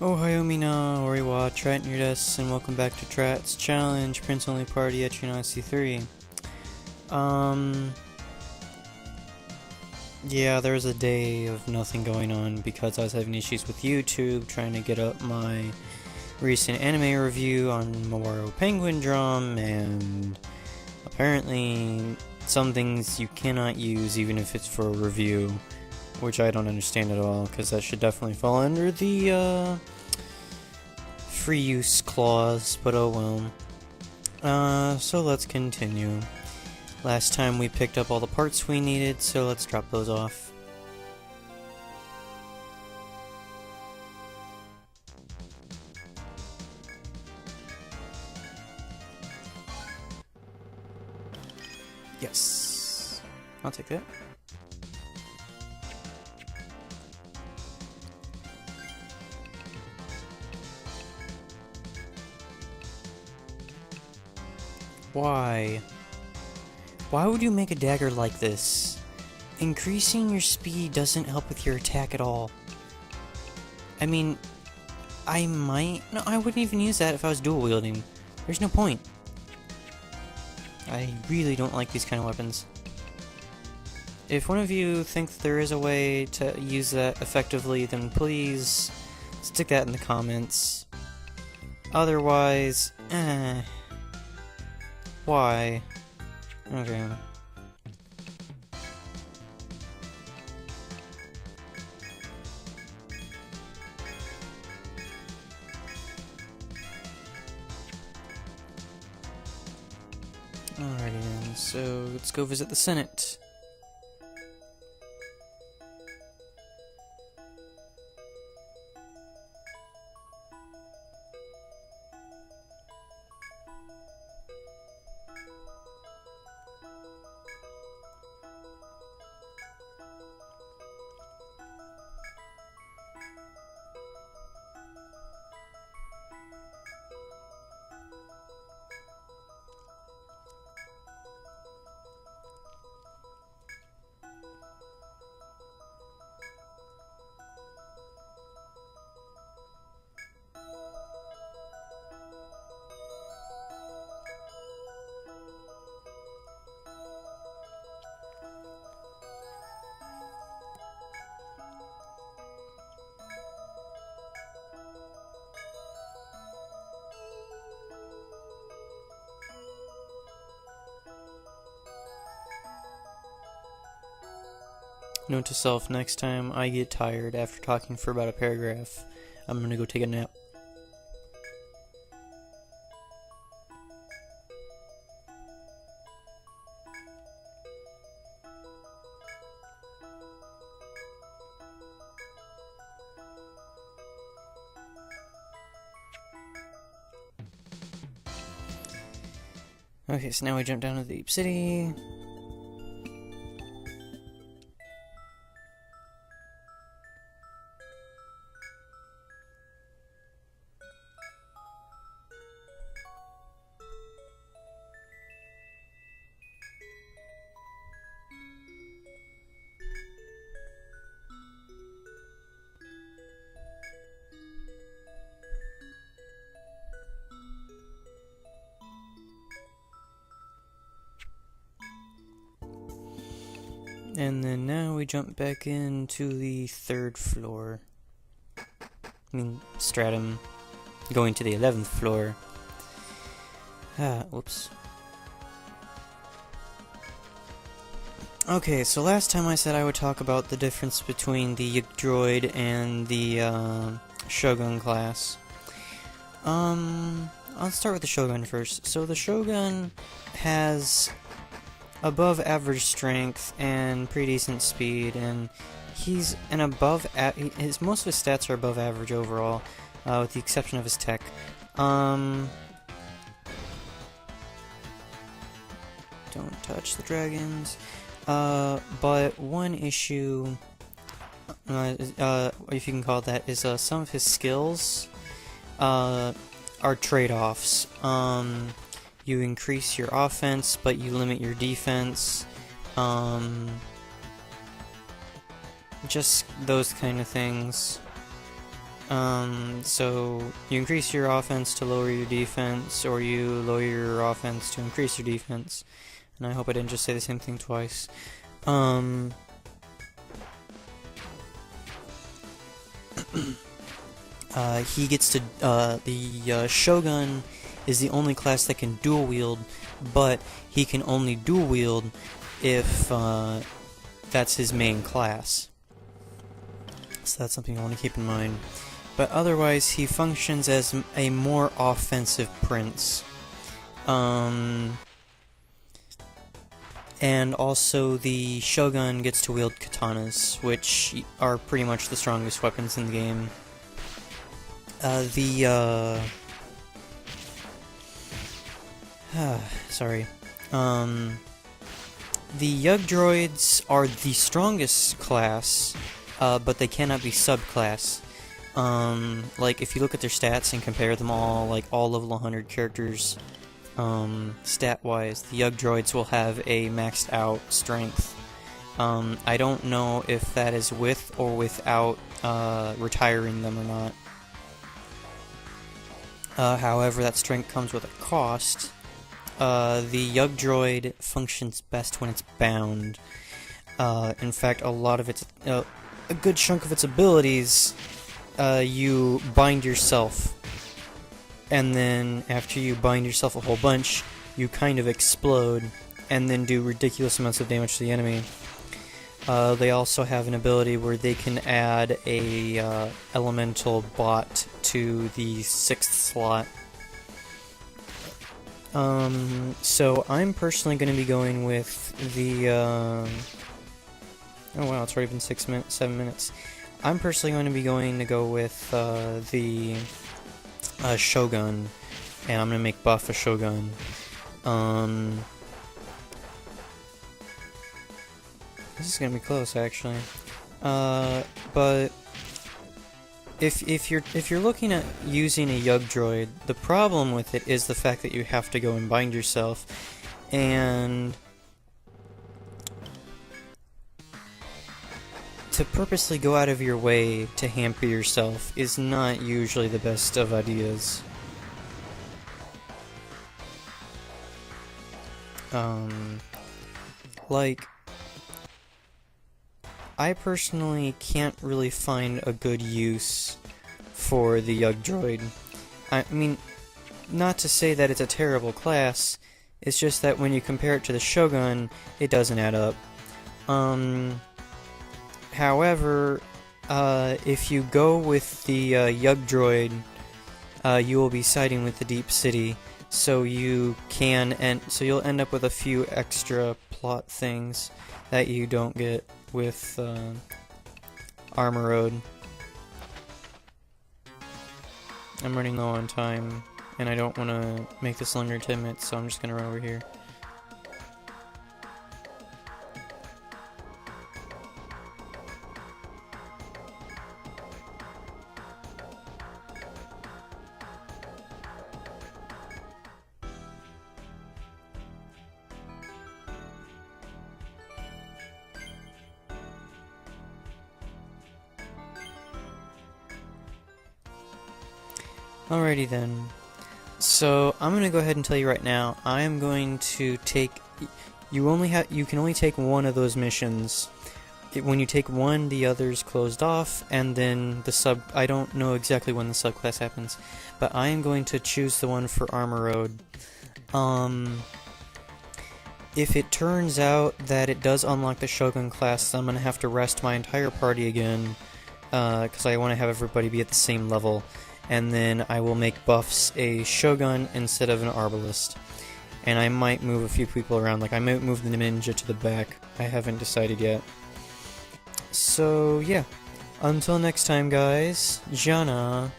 Ohio Mina, Oriwa, Trat in your desks, and welcome back to Trat's Challenge, Prince Only Party, Etrian Odyssey 3. Yeah, there was a day of nothing going on because I was having issues with YouTube, trying to get up my recent anime review on Mawaro Penguin Drum, and apparently some things you cannot use even if it's for a review, which I don't understand at all, because that should definitely fall under the free use clause, but oh well. So let's continue. Last time we picked up all the parts we needed, so let's drop those off. Yes, I'll take that. Why? Why would you make a dagger like this? Increasing your speed doesn't help with your attack at all. I mean, no, I wouldn't even use that if I was dual wielding. There's no point. I really don't like these kind of weapons. If one of you thinks there is a way to use that effectively, then please stick that in the comments. Otherwise, why? Okay. Alrighty then, so let's go visit the Senate. Note to self, next time I get tired after talking for about a paragraph, I'm gonna go take a nap. Okay, so now we jump down to the Deep City. And then now we jump back into the 3rd floor. I mean, stratum. Going to the 11th floor. Whoops. Okay, so last time I said I would talk about the difference between the Yik Droid and the Shogun class. I'll start with the Shogun first. So the Shogun has above average strength and pretty decent speed, and he's an most of his stats are above average overall, with the exception of his tech. Don't touch the dragons. But one issue, if you can call it that, is some of his skills are trade-offs. You increase your offense, but you limit your defense. Just those kind of things. So you increase your offense to lower your defense, or you lower your offense to increase your defense. And I hope I didn't just say the same thing twice. He gets to, the Shogun is the only class that can dual wield, but he can only dual wield if, that's his main class. So that's something I want to keep in mind. But otherwise, he functions as a more offensive prince. And also the Shogun gets to wield katanas, which are pretty much the strongest weapons in the game. Sorry. The Yug Droids are the strongest class, but they cannot be subclass. Like, if you look at their stats and compare them all, like, all level 100 characters, stat-wise, the Yug Droids will have a maxed out strength. I don't know if that is with or without, retiring them or not. However, that strength comes with a cost. The Yug Droid functions best when it's bound. In fact, a lot of its, a good chunk of its abilities, you bind yourself. And then, after you bind yourself a whole bunch, you kind of explode, and then do ridiculous amounts of damage to the enemy. They also have an ability where they can add a elemental bot to the 6th slot. So I'm personally going to be going with the, oh wow, it's already been 7 minutes. I'm personally going to go with, the, Shogun, and I'm going to make buff a Shogun. This is going to be close, actually. But if you're looking at using a Yug Droid, the problem with it is the fact that you have to go and bind yourself, and to purposely go out of your way to hamper yourself is not usually the best of ideas. Like, I personally can't really find a good use for the Yug Droid. I mean, not to say that it's a terrible class, it's just that when you compare it to the Shogun, it doesn't add up. However, if you go with the Yug Droid, you will be siding with the Deep City, so you'll end up with a few extra plot things that you don't get with Armor Road. I'm running low on time, and I don't want to make this longer 10 minutes, so I'm just going to run over here. Alrighty then. So I'm gonna go ahead and tell you right now. I am going to take. You can only take one of those missions. When you take one, the other's closed off, and then the sub. I don't know exactly when the subclass happens, but I am going to choose the one for Armor Road. If it turns out that it does unlock the Shogun class, I'm gonna have to rest my entire party again, because I want to have everybody be at the same level. And then I will make buffs a Shogun instead of an Arbalist. And I might move a few people around, like I might move the ninja to the back. I haven't decided yet. So yeah, until next time guys, Jana.